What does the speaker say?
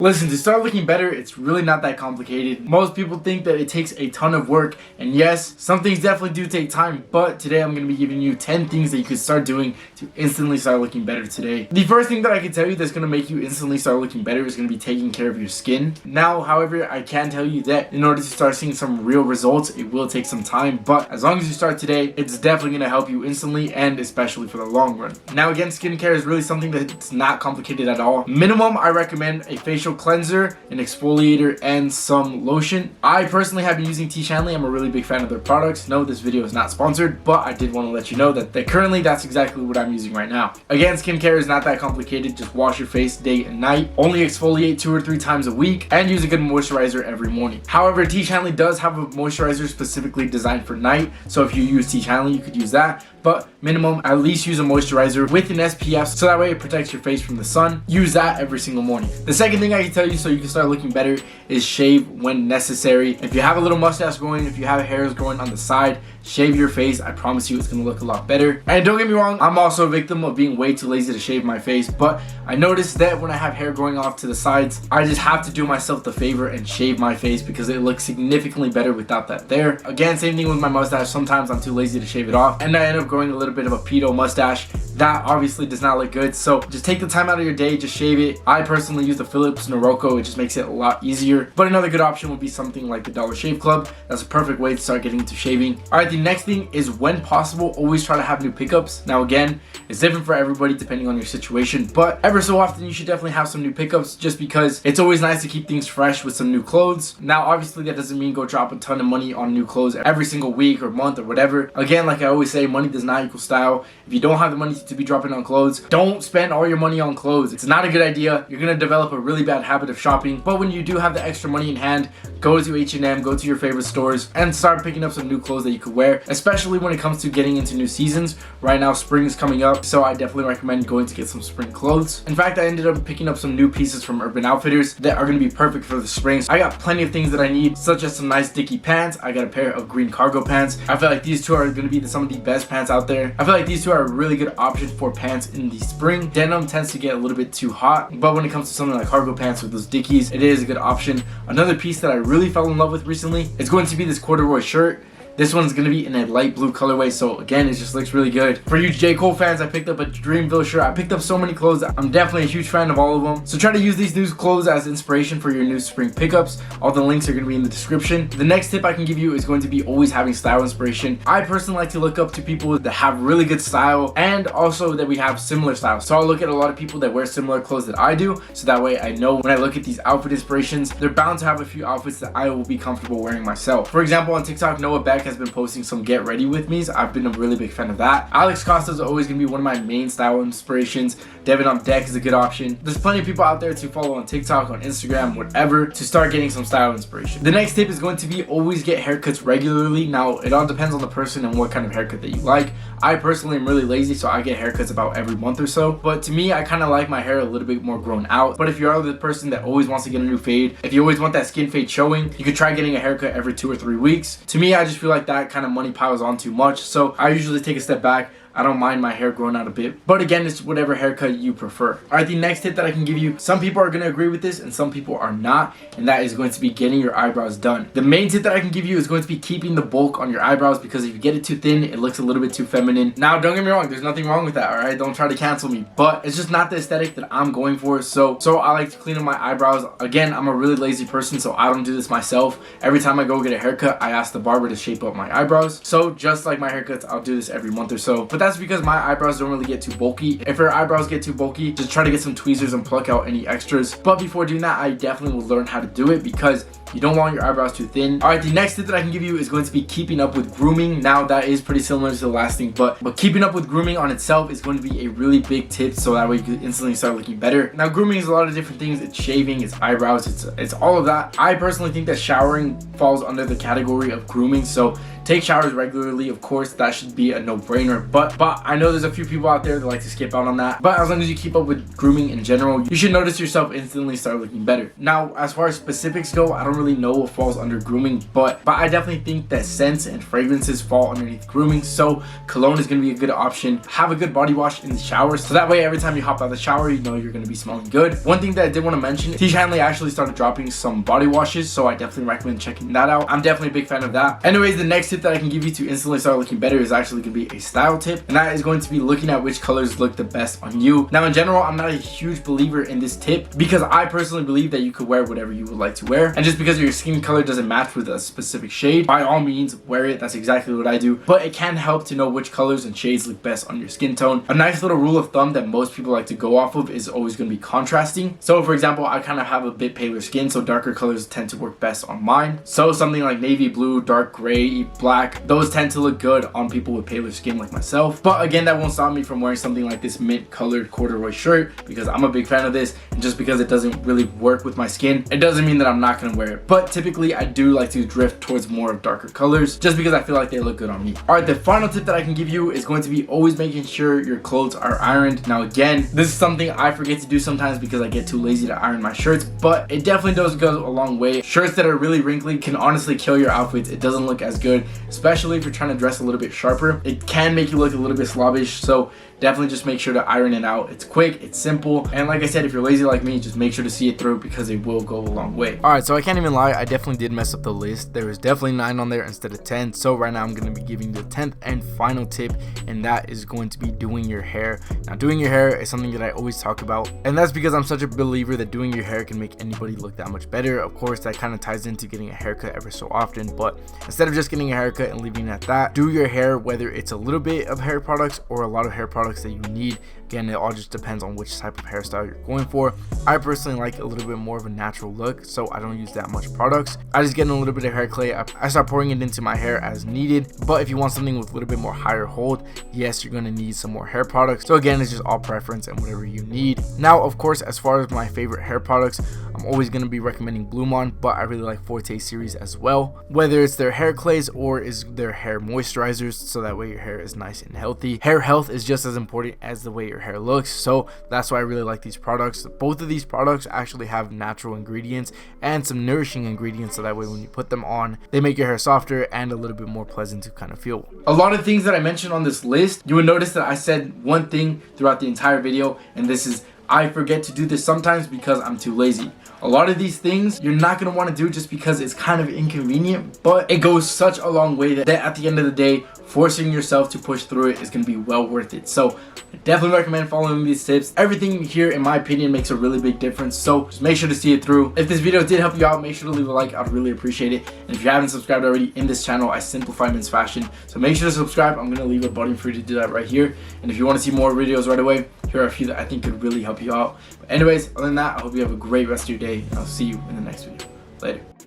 Listen, to start looking better, it's really not that complicated. Most people think that it takes a ton of work, and yes, some things definitely do take time, but today I'm going to be giving you 10 things that you can start doing to instantly start looking better today. The first thing that I can tell you that's going to make you instantly start looking better is going to be taking care of your skin. Now, however, I can tell you that in order to start seeing some real results, it will take some time, but as long as you start today, it's definitely going to help you instantly and especially for the long run. Now again, skincare is really something that's not complicated at all. Minimum, I recommend a facial cleanser, an exfoliator, and some lotion. I personally have been using T. Shanley. I'm a really big fan of their products. No, this video is not sponsored, but I did want to let you know that currently that's exactly what I'm using right now. Again, skincare is not that complicated. Just wash your face day and night. Only exfoliate 2 or 3 times a week and use a good moisturizer every morning. However, T. Shanley does have a moisturizer specifically designed for night. So if you use T. Shanley, you could use that. But minimum, at least use a moisturizer with an SPF so that way it protects your face from the sun. Use that every single morning. The second thing I can tell you so you can start looking better is shave when necessary. If you have a little mustache growing, if you have hairs growing on the side, shave your face. I promise you it's going to look a lot better. And don't get me wrong, I'm also a victim of being way too lazy to shave my face, but I noticed that when I have hair growing off to the sides, I just have to do myself the favor and shave my face because it looks significantly better without that there. Again, same thing with my mustache. Sometimes I'm too lazy to shave it off and I end up growing a little bit of a pedo mustache. That obviously does not look good, so just take the time out of your day, just shave it. I personally use the Philips Noroko. It just makes it a lot easier, but another good option would be something like the Dollar Shave Club. That's a perfect way to start getting into shaving. All right, the next thing is, when possible, always try to have new pickups. Now again, it's different for everybody depending on your situation, but ever so often you should definitely have some new pickups just because it's always nice to keep things fresh with some new clothes. Now obviously that doesn't mean go drop a ton of money on new clothes every single week or month or whatever. Again, like I always say, money does not equal style. If you don't have the money to be dropping on clothes, don't spend all your money on clothes. It's not a good idea. You're gonna develop a really bad habit of shopping. But when you do have the extra money in hand, go to H&M, go to your favorite stores and start picking up some new clothes that you could wear, especially when it comes to getting into new seasons. Right now spring is coming up, so I definitely recommend going to get some spring clothes. In fact, I ended up picking up some new pieces from Urban Outfitters that are going to be perfect for the spring. So I got plenty of things that I need, such as some nice dicky pants. I got a pair of green cargo pants. I feel like these two are going to be some of the best pants out there. I feel like these two are a really good option for pants in the spring. Denim tends to get a little bit too hot, but when it comes to something like cargo pants with those dickies, it is a good option. Another piece that I really fell in love with recently is going to be this corduroy shirt. This one's going to be in a light blue colorway, so again, it just looks really good. For you J. Cole fans, I picked up a Dreamville shirt. I picked up so many clothes. I'm definitely a huge fan of all of them. So try to use these new clothes as inspiration for your new spring pickups. All the links are going to be in the description. The next tip I can give you is going to be always having style inspiration. I personally like to look up to people that have really good style and also that we have similar styles. So I'll look at a lot of people that wear similar clothes that I do, so that way I know when I look at these outfit inspirations, they're bound to have a few outfits that I will be comfortable wearing myself. For example, on TikTok, Noah Beck has been posting some get ready with me's. I've been a really big fan of that. Alex Costa is always going to be one of my main style inspirations. Devin on Deck is a good option. There's plenty of people out there to follow on TikTok, on Instagram, whatever, to start getting some style inspiration. The next tip is going to be always get haircuts regularly. Now, it all depends on the person and what kind of haircut that you like. I personally am really lazy, so I get haircuts about every month or so. But to me, I kind of like my hair a little bit more grown out. But if you are the person that always wants to get a new fade, if you always want that skin fade showing, you could try getting a haircut every 2 or 3 weeks. To me, I just feel like that kind of money piles on too much, so I usually take a step back. I don't mind my hair growing out a bit, but again, it's whatever haircut you prefer. All right, the next tip that I can give you, some people are going to agree with this and some people are not, and that is going to be getting your eyebrows done. The main tip that I can give you is going to be keeping the bulk on your eyebrows, because if you get it too thin, it looks a little bit too feminine. Now, don't get me wrong, there's nothing wrong with that, all right? Don't try to cancel me, but it's just not the aesthetic that I'm going for. So I like to clean up my eyebrows. Again, I'm a really lazy person, so I don't do this myself. Every time I go get a haircut, I ask the barber to shape up my eyebrows. So just like my haircuts, I'll do this every month or so, but that's because my eyebrows don't really get too bulky. If your eyebrows get too bulky, just try to get some tweezers and pluck out any extras. But before doing that, I definitely will learn how to do it because you don't want your eyebrows too thin. All right, the next tip that I can give you is going to be keeping up with grooming. Now, that is pretty similar to the last thing, but keeping up with grooming on itself is going to be a really big tip, so that way you can instantly start looking better. Now, grooming is a lot of different things. It's shaving, it's eyebrows, it's all of that. I personally think that showering falls under the category of grooming, so take showers regularly. Of course, that should be a no-brainer, but I know there's a few people out there that like to skip out on that. But as long as you keep up with grooming in general, you should notice yourself instantly start looking better. Now, as far as specifics go, I don't really know what falls under grooming, but I definitely think that scents and fragrances fall underneath grooming. So cologne is going to be a good option. Have a good body wash in the shower, so that way every time you hop out of the shower, you know you're going to be smelling good. One thing that I did want to mention, T. Hanley actually started dropping some body washes, so I definitely recommend checking that out. I'm definitely a big fan of that. Anyways, the next tip that I can give you to instantly start looking better is actually going to be a style tip, and that is going to be looking at which colors look the best on you. Now, in general, I'm not a huge believer in this tip because I personally believe that you could wear whatever you would like to wear, and just because your skin color doesn't match with a specific shade, by all means wear it. That's exactly what I do, but it can help to know which colors and shades look best on your skin tone. A nice little rule of thumb that most people like to go off of is always going to be contrasting. So for example, I kind of have a bit paler skin, so darker colors tend to work best on mine. So something like navy blue, dark gray, black, those tend to look good on people with paler skin like myself. But again, that won't stop me from wearing something like this mint colored corduroy shirt because I'm a big fan of this, and just because it doesn't really work with my skin, it doesn't mean that I'm not going to wear it. But typically I do like to drift towards more of darker colors just because I feel like they look good on me. Alright, the final tip that I can give you is going to be always making sure your clothes are ironed. Now again, this is something I forget to do sometimes because I get too lazy to iron my shirts, but it definitely does go a long way. Shirts that are really wrinkly can honestly kill your outfits. It doesn't look as good, especially if you're trying to dress a little bit sharper. It can make you look a little bit slobbish, so definitely just make sure to iron it out. It's quick, it's simple, and like I said, if you're lazy like me, just make sure to see it through because it will go a long way. Alright, so I can't even lie, I definitely did mess up the list. There was definitely 9 on there instead of 10, so right now I'm going to be giving the 10th and final tip, and that is going to be doing your hair. Now, doing your hair is something that I always talk about, and that's because I'm such a believer that doing your hair can make anybody look that much better. Of course, that kind of ties into getting a haircut ever so often, but instead of just getting a haircut and leaving it at that, do your hair, whether it's a little bit of hair products or a lot of hair products that you need. Again, it all just depends on which type of hairstyle you're going for. I personally like a little bit more of a natural look, so I don't use that much products. I just get in a little bit of hair clay. I start pouring it into my hair as needed, but if you want something with a little bit more higher hold, yes, you're going to need some more hair products. So again, it's just all preference and whatever you need. Now, of course, as far as my favorite hair products, I'm always going to be recommending Blue Mon, but I really like Forte series as well, whether it's their hair clays or is their hair moisturizers, so that way your hair is nice and healthy. Hair health is just as important as the way your hair looks, so that's why I really like these products. Both of these products actually have natural ingredients and some nourishing ingredients, so that way when you put them on, they make your hair softer and a little bit more pleasant to kind of feel. A lot of things that I mentioned on this list, you would notice that I said one thing throughout the entire video, and this is I forget to do this sometimes because I'm too lazy. A lot of these things you're not going to want to do just because it's kind of inconvenient, but it goes such a long way that at the end of the day, forcing yourself to push through it is going to be well worth it. So I definitely recommend following these tips. Everything here, in my opinion, makes a really big difference, so just make sure to see it through. If this video did help you out, make sure to leave a like. I'd really appreciate it. And if you haven't subscribed already in this channel, I simplify men's fashion, so make sure to subscribe. I'm going to leave a button for you to do that right here. And if you want to see more videos right away, here are a few that I think could really help you out. But anyways, other than that, I hope you have a great rest of your day, and I'll see you in the next video. Later.